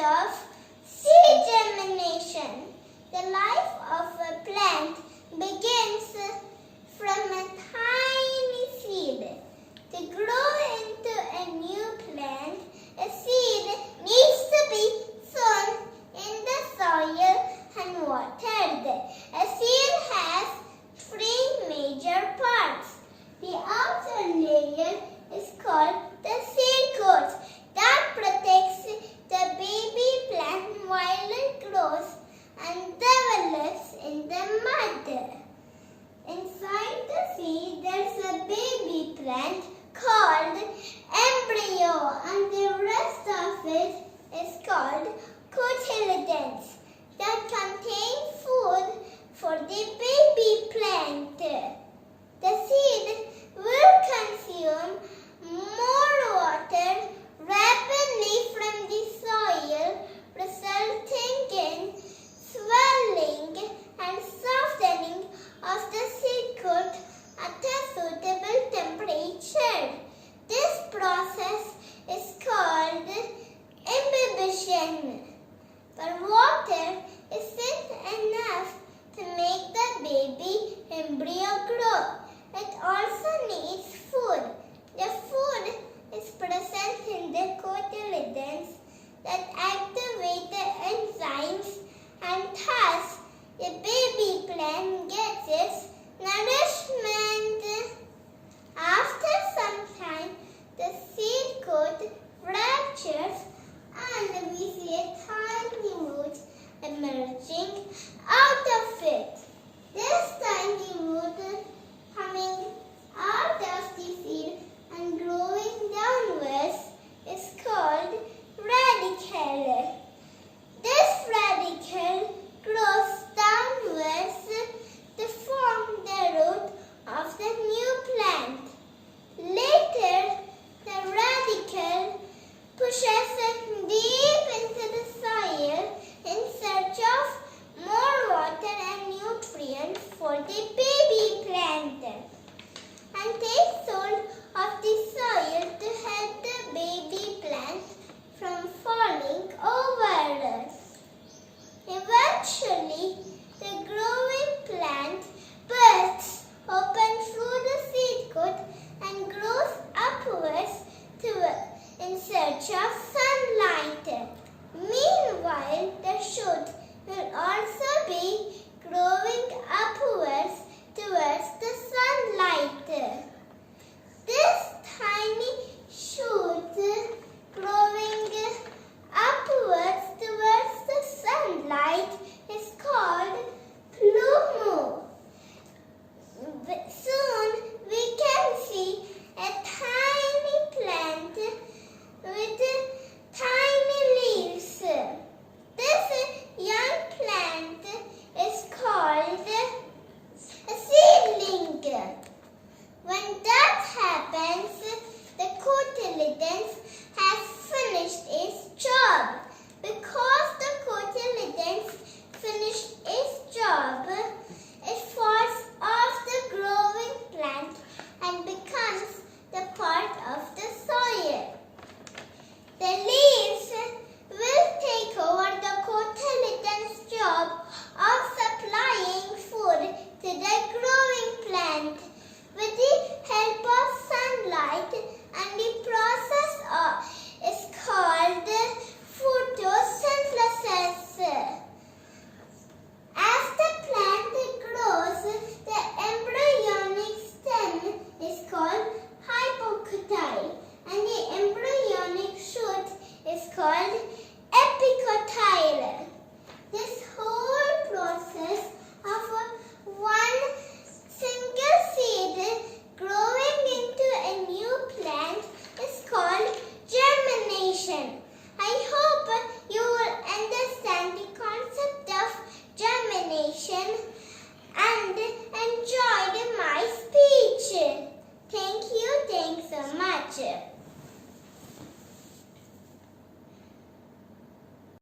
of seed germination. The life of a plant begins from a tiny seed. To grow into a new plant, a seed needs to be sown in the soil and watered. A seed has three major parts. The outer layer is called the seed coat that protects the baby plant while it grows and develops in the mud. Inside the seed, there's a baby plant called embryo, and the rest of it is called cotyledons that contain food for the baby plant. The seed will consume more water rapidly from the soil, resulting in swelling and softening of the seed coat at a suitable temperature. This process is called imbibition. But water isn't enough to make the baby embryo grow. It also needs food. The food is present in the cotyledons that activate the enzymes, and thus the baby plant gets its nourishment. After some time, the seed coat fractures and we see a tiny root emerging out of it. This tiny root coming out of the seed and growing downwards is called radicle. This radicle grows downwards to form the root of the new plant. Later, the radicle pushes it deep into the soil in search of more water and nutrients for the baby plant, and takes hold of the soil to help the baby plant from falling over. Eventually, the growing plant bursts open through the seed coat and grows upwards in search of sunlight. Meanwhile, the shoot will also be growing upwards towards the sunlight.